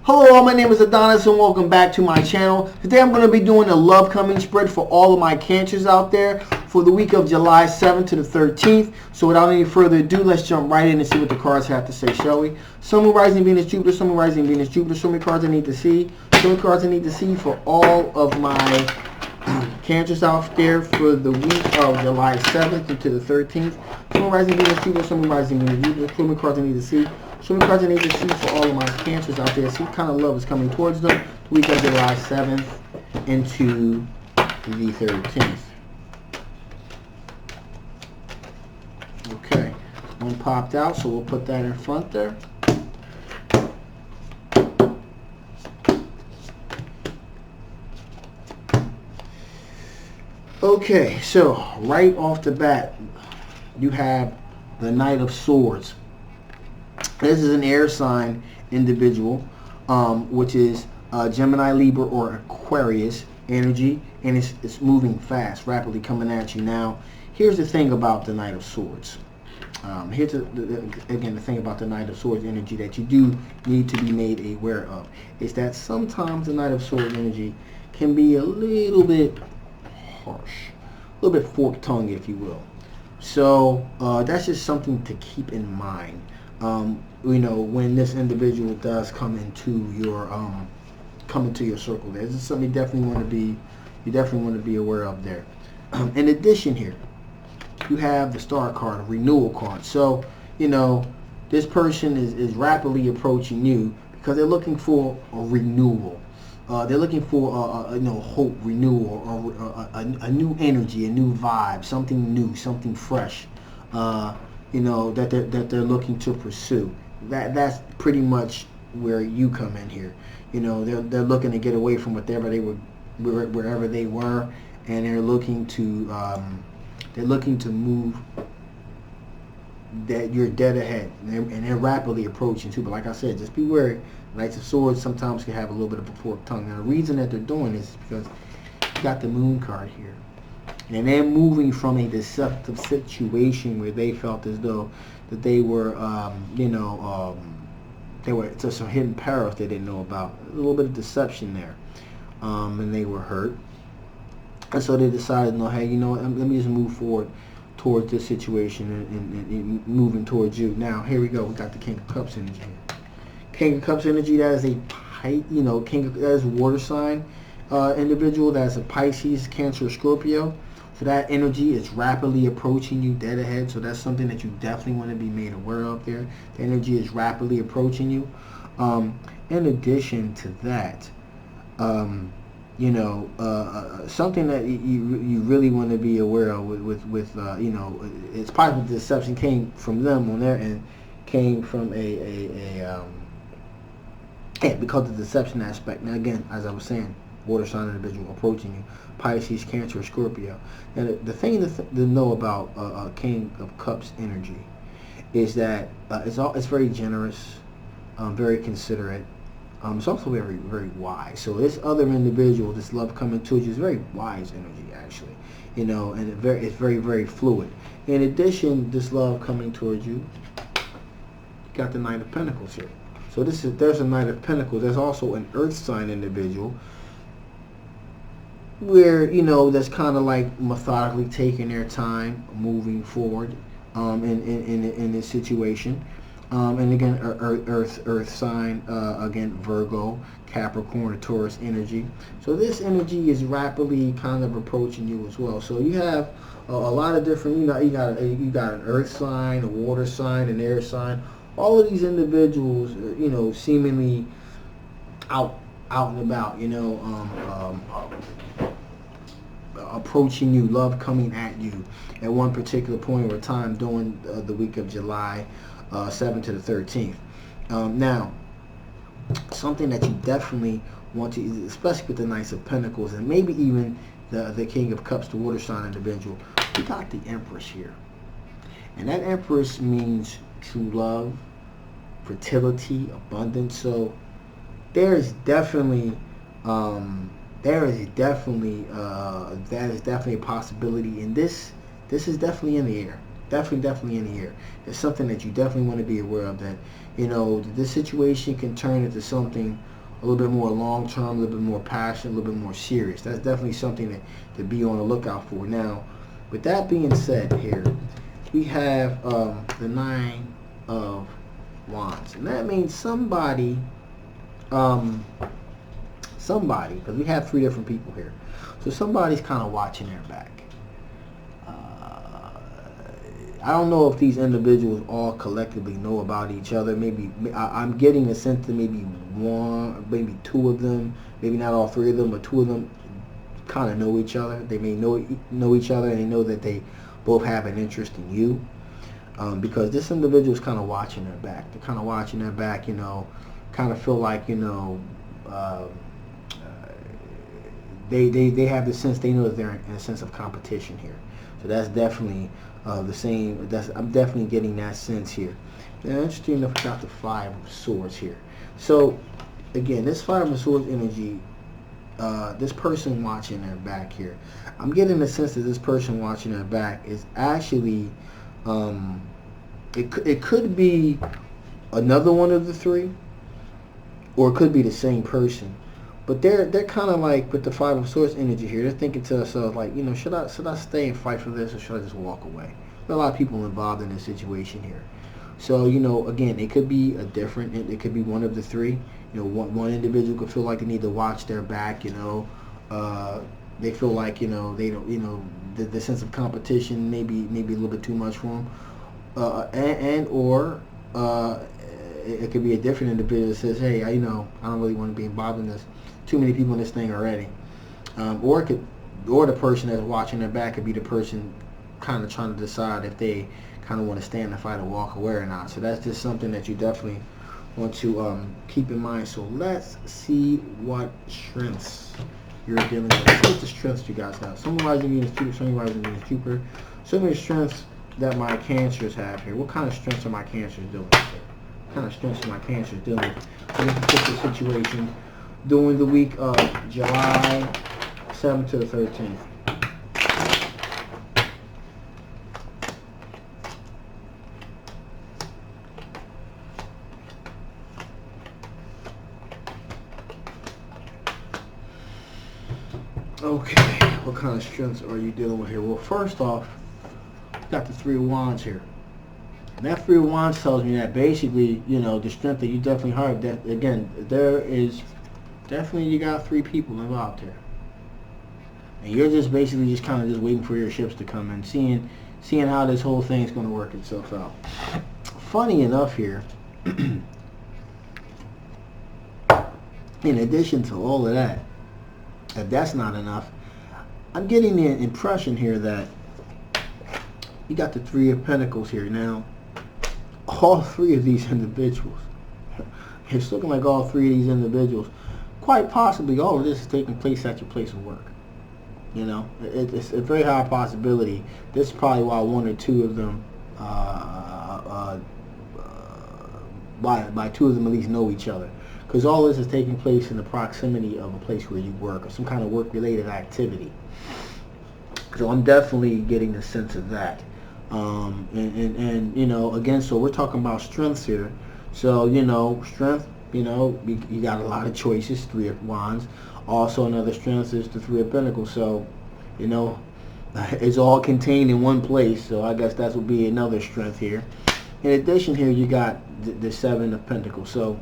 Hello, my name is Adonis and welcome back to my channel. Today I'm going to be doing a love coming spread for all of my Cancers out there for the week of July 7th to the 13th. So without any further ado, let's jump right in and see what the cards have to say, shall we? Sun, Moon, Rising, Venus, Jupiter, Sun, Moon, Rising, Venus, Jupiter. Show me cards I need to see. Show me cards I need to see for all of my Cancers out there for the week of July 7th into the 13th. Sun, Moon, Rising, Venus, Jupiter, Sun, Moon, Rising, Venus, Jupiter. Show me cards I need to see. Show me cards I need to see for all of my Cancers out there. See what kind of love is coming towards them the week of July 7th into the 13th. Okay, one popped out, so we'll put that in front there. Okay, so right off the bat, you have the Knight of Swords. This is an air sign individual, which is Gemini, Libra, or Aquarius energy, and it's moving fast, rapidly coming at you. Now, here's the thing about the Knight of Swords. Here's again the thing about the Knight of Swords energy that you do need to be made aware of is that sometimes the Knight of Swords energy can be a little bit harsh, a little bit forked-tongued, if you will. So that's just something to keep in mind. You know, when this individual does come into your circle, there's something you definitely want to be aware of there. In addition, here you have the Star card, a renewal card. So you know this person is rapidly approaching you because they're looking for a renewal. They're looking for hope, renewal, or a new energy, a new vibe, something new, something fresh. That they're looking to pursue. That's pretty much where you come in here. You know, they're looking to get away from wherever they were, and they're looking to move. That you're dead ahead, and they're rapidly approaching too. But like I said, just be wary. Knights of Swords sometimes can have a little bit of a forked tongue. Now the reason that they're doing this is because you got the Moon card here. And they're moving from a deceptive situation where they felt as though that they were, they were to some hidden perils they didn't know about. A little bit of deception there, and they were hurt. And so they decided, no, hey, you know what? Let me just move forward towards this situation and moving towards you. Now here we go. We got the King of Cups energy here. King of Cups energy. That is that is a water sign individual. That's a Pisces, Cancer, Scorpio. So that energy is rapidly approaching you dead ahead. So that's something that you definitely want to be made aware of there. The energy is rapidly approaching you. In addition to that, something that you really want to be aware of with it's possible the deception came from them on their end, came from because of the deception aspect. Now again, as I was saying, water sign individual approaching you, Pisces, Cancer, Scorpio. And the thing to know about King of Cups energy is that it's very generous, very considerate. It's also very, very wise. So this other individual, this love coming towards you, is very wise energy, actually. You know, and it's very, very fluid. In addition, this love coming towards you, you got the Knight of Pentacles here. So there's a Knight of Pentacles. There's also an Earth sign individual, where that's kind of like methodically taking their time, moving forward in this situation. And again, Earth sign, again, Virgo, Capricorn, Taurus energy. So this energy is rapidly kind of approaching you as well. So you have a lot of different, you got an Earth sign, a water sign, an air sign. All of these individuals, seemingly out and about, approaching you, love coming at you at one particular point or time during the week of July 7th to the 13th. Now, something that you definitely want to, especially with the Knights of Pentacles and maybe even the King of Cups, the water sign individual, we got the Empress here. And that Empress means true love, fertility, abundance. So there is definitely that is definitely a possibility, and this is definitely in the air. Definitely in the air. It's something that you definitely want to be aware of, that, you know, this situation can turn into something a little bit more long-term, a little bit more passionate, a little bit more serious. That's definitely something to be on the lookout for. Now, with that being said here, we have the Nine of Wands. And that means somebody, because we have three different people here. So somebody's kind of watching their back. I don't know if these individuals all collectively know about each other. Maybe I'm getting a sense that maybe one, maybe two of them, maybe not all three of them, but two of them kind of know each other. They may know each other, and they know that they both have an interest in you. Because this individual is kind of watching their back. They're kind of watching their back, you know, kind of feel like, you know, they have the sense, they know that they're in a sense of competition here. So that's definitely the same. I'm definitely getting that sense here. Now, interesting enough, we got the Five of Swords here. So again, this Five of Swords energy, this person watching their back here, I'm getting the sense that this person watching their back is actually, it could be another one of the three, or it could be the same person. But they're kind of like, with the Five of Swords energy here, they're thinking to themselves like, you know, should I stay and fight for this, or should I just walk away? There are a lot of people involved in this situation here. So, you know, again, it could be it could be one of the three. You know, one individual could feel like they need to watch their back. You know, they feel like, you know, they don't, you know, the sense of competition maybe a little bit too much for them, or it could be a different individual that says, hey, I don't really want to be involved in this. Too many people in this thing already. Or the person that's watching their back could be the person kind of trying to decide if they kind of want to stand and fight or walk away or not. So that's just something that you definitely want to keep in mind. So let's see what strengths you're dealing with. Let's see what the strengths you guys have. Some rising Venus Jupiter, some rising Venus Jupiter. So many strengths that my Cancers have here. What kind of strengths are my Cancers dealing with here? What kind of strengths are my Cancers dealing with in this particular situation during the week of July 7th to the 13th? Okay, what kind of strengths are you dealing with here? Well, first off, got the Three of Wands here. And that Three of Wands tells me that basically, you know, the strength that you definitely have, that again, there is definitely, you got three people involved here. And you're just basically just kind of just waiting for your ships to come in, seeing how this whole thing's going to work itself out. Funny enough here, in addition to all of that, if that's not enough, I'm getting the impression here that you got the Three of Pentacles here. Now, all three of these individuals, it's looking like all three of these individuals, quite possibly all of this is taking place at your place of work. You know, it's a very high possibility. This is probably why one or two of them, by two of them at least, know each other. Because all this is taking place in the proximity of a place where you work, or some kind of work-related activity. So I'm definitely getting the sense of that. And you know, again, so we're talking about strengths here. So, you know, strength, you know, you got a lot of choices. Three of Wands. Also, another strength is the Three of Pentacles. So, you know, it's all contained in one place. So I guess that would be another strength here. In addition, here you got the Seven of Pentacles. So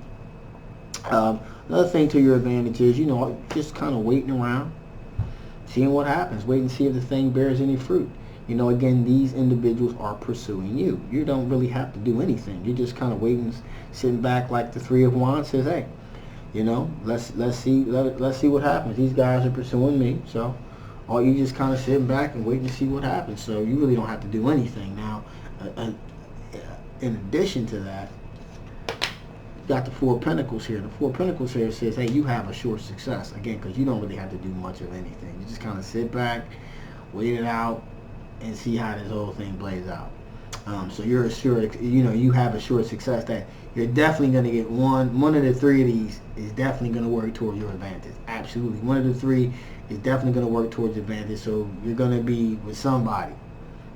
another thing to your advantage is, you know, just kind of waiting around, seeing what happens. Wait and see if the thing bears any fruit. You know, again, these individuals are pursuing you. You don't really have to do anything. You're just kind of waiting, sitting back like the Three of Wands says, hey, you know, let's see what happens. These guys are pursuing me, so all you just kind of sitting back and waiting to see what happens. So you really don't have to do anything. Now, in addition to that, you got the Four of Pentacles here. The Four of Pentacles here says, hey, you have a short success. Again, because you don't really have to do much of anything. You just kind of sit back, wait it out, and see how this whole thing plays out. So you're assured, you know, you have a short success that you're definitely going to get one of the three of these is definitely going to work towards your advantage. Absolutely. One of the three is definitely going to work towards your advantage. So you're going to be with somebody.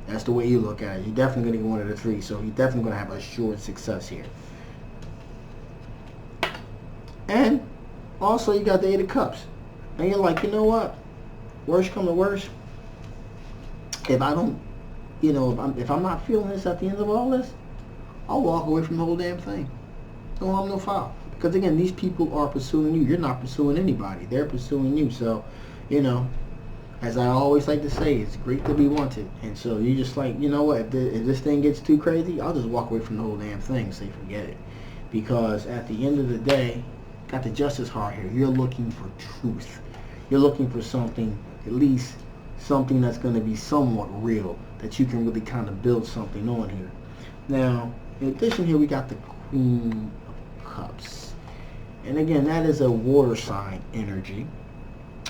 That's the way you look at it. You're definitely going to get one of the three, so you're definitely going to have assured success here. And also, you got the Eight of Cups. And you're like, you know what? Worst come to worst, if I don't, you know, if I'm not feeling this at the end of all this, I'll walk away from the whole damn thing. No harm, no foul. Because again, these people are pursuing you. You're not pursuing anybody. They're pursuing you. So, you know, as I always like to say, it's great to be wanted. And so you're just like, you know what, if this thing gets too crazy, I'll just walk away from the whole damn thing and say forget it. Because at the end of the day, got the justice heart here. You're looking for truth. You're looking for something, at least something that's going to be somewhat real, that you can really kind of build something on here. Now, in addition here, we got the Queen of Cups. And again, that is a water sign energy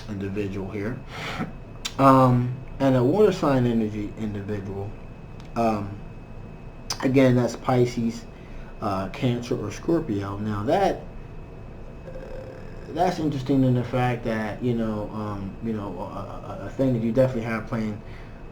individual here. And a water sign energy individual, again, that's Pisces, Cancer, or Scorpio. Now that's interesting in the fact that a thing that you definitely have playing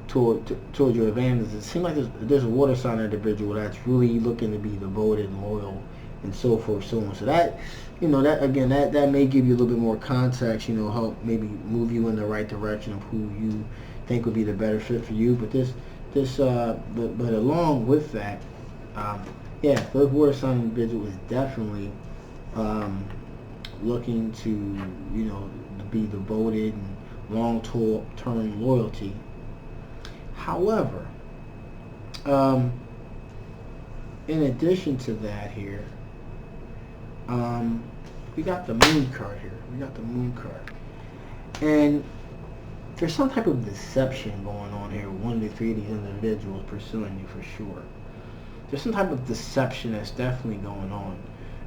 toward your advantage. It seems like there's a water sign individual that's really looking to be devoted and loyal and so forth, so on. So that, that may give you a little bit more context, help maybe move you in the right direction of who you think would be the better fit for you. But but along with that, third water sign individual is definitely looking to be devoted and long-term loyalty. However, in addition to that here, we got the Moon card here. And there's some type of deception going on here. One of the three of these individuals pursuing you for sure. There's some type of deception that's definitely going on.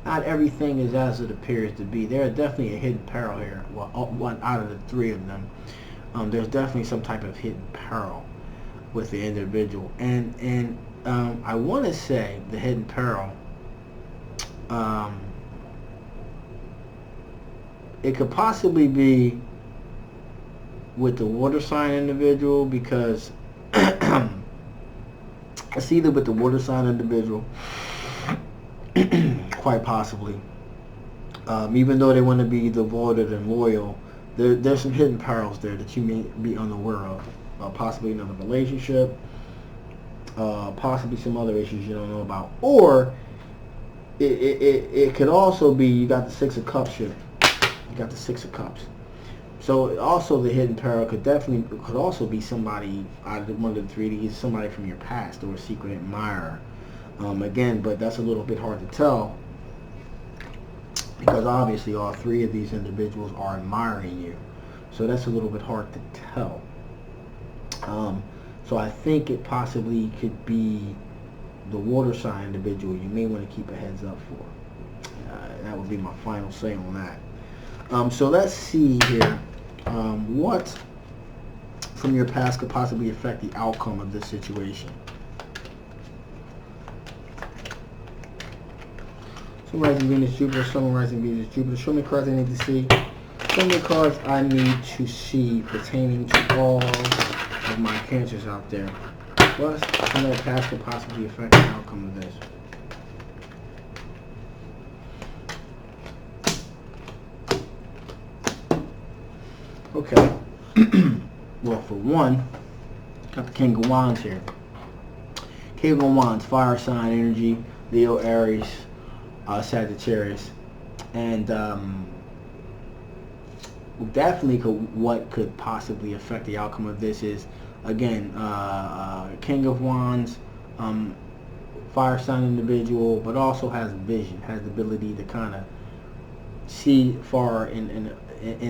Not everything is as it appears to be. There's definitely a hidden peril here. Well, one out of the three of them, there's definitely some type of hidden peril with the individual. And I want to say the hidden peril, it could possibly be with the water sign individual, because it's either with the water sign individual, quite possibly, even though they want to be devoted and loyal, there's some hidden perils there that you may be unaware of. Possibly another relationship, possibly some other issues you don't know about, or it could also be you got the Six of Cups here. You got the Six of Cups. So also the hidden peril could also be somebody out of one of the three. Either somebody from your past or a secret admirer. Again, but that's a little bit hard to tell, because obviously all three of these individuals are admiring you. So that's a little bit hard to tell. So I think it possibly could be the water sign individual you may want to keep a heads up for. That would be my final say on that. So let's see here. What from your past could possibly affect the outcome of this situation? Sun, rising, Venus, Jupiter, Sun, rising, Venus, Jupiter. Show me cards I need to see. Show me cards I need to see pertaining to all of my Cancers out there. What from their past could possibly affect the outcome of this? Okay. Well, for one, got the King of Wands here. King of Wands, fire sign energy, Leo, Aries, Sagittarius, and definitely what could possibly affect the outcome of this is, again, King of Wands, fire sign individual, but also has vision, has the ability to kind of see far in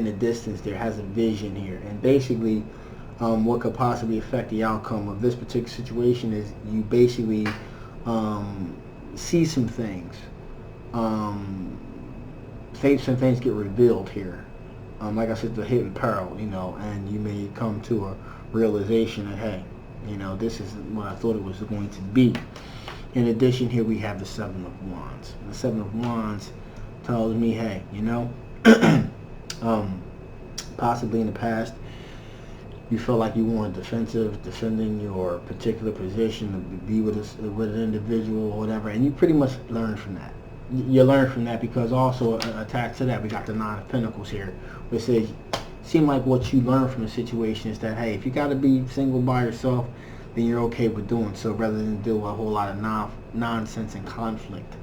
the distance. There has a vision here, and basically what could possibly affect the outcome of this particular situation is you basically see some things. Some things get revealed here. Like I said, the hidden peril, and you may come to a realization that, hey, this is what I thought it was going to be. In addition, here we have the Seven of Wands. The Seven of Wands tells me, hey, possibly in the past, you feel like you want defending your particular position, to be with an individual or whatever, and you pretty much learn from that. You learn from that because also attached to that, we got the Nine of Pentacles here, which says, seem like what you learn from the situation is that, hey, if you got to be single by yourself, then you're okay with doing so, rather than deal with a whole lot of nonsense and conflict.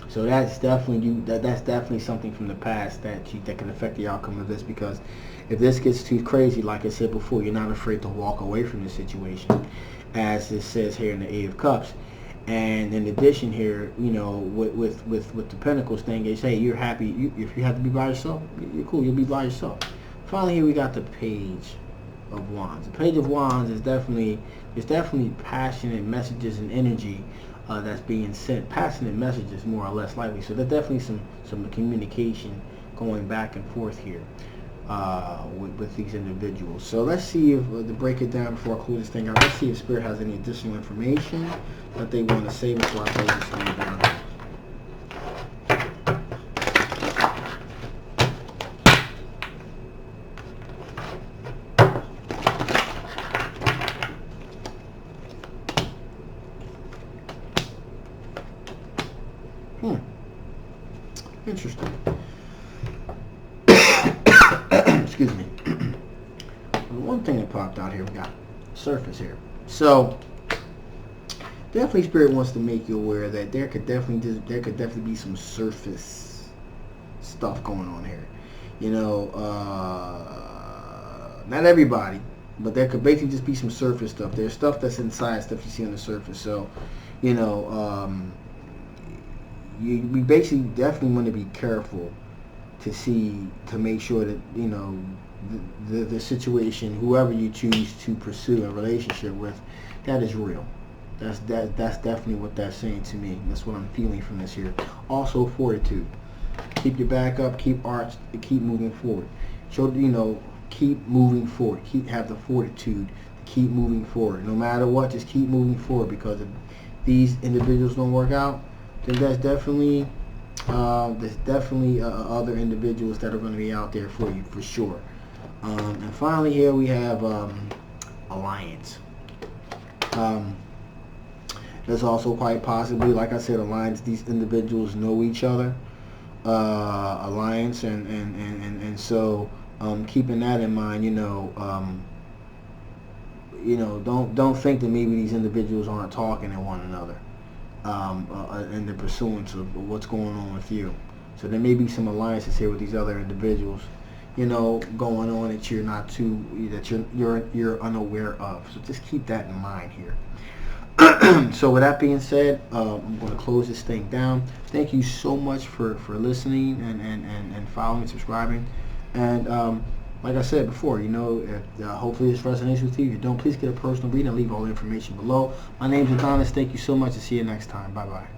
So that's definitely that's definitely something from the past that can affect the outcome of this, because if this gets too crazy, like I said before, you're not afraid to walk away from the situation, as it says here in the Eight of Cups. And in addition here, you know, with the Pentacles thing, is, hey, you're happy. If you have to be by yourself, you're cool. You'll be by yourself. Finally, here we got the Page of Wands. The Page of Wands is definitely passionate messages and energy that's being sent. Passionate messages, more or less likely. So there's definitely some communication going back and forth here with these individuals. So let's see if, to break it down before I close this thing out, let's see if Spirit has any additional information that they want to say before I close this thing down. Interesting. Excuse me. One thing that popped out here, we got surface here. So definitely Spirit wants to make you aware that there could definitely be some surface stuff going on here. You know, not everybody, but there could basically just be some surface stuff. There's stuff that's inside, stuff you see on the surface. So, you know, we basically definitely want to be careful to make sure that, you know, the situation, whoever you choose to pursue a relationship with, that is real. That's definitely what that's saying to me. That's what I'm feeling from this here. Also, fortitude. Keep your back up. Keep moving forward. Show, you know, keep moving forward. Have the fortitude to keep moving forward. No matter what, just keep moving forward, because if these individuals don't work out, then there's definitely other individuals that are going to be out there for you, for sure. And finally, here we have alliance. There's also quite possibly, like I said, alliance. These individuals know each other. Alliance, and so keeping that in mind, you know, don't think that maybe these individuals aren't talking to one another. In the pursuance of what's going on with you. So there may be some alliances here with these other individuals, you know, going on that you're not you're unaware of. So just keep that in mind here. So with that being said, I'm going to close this thing down. Thank you so much for listening and following and subscribing. And like I said before, you know, if, hopefully this resonates with you. If you don't, please get a personal reading and leave all the information below. My name is Adonis. Thank you so much, and see you next time. Bye-bye.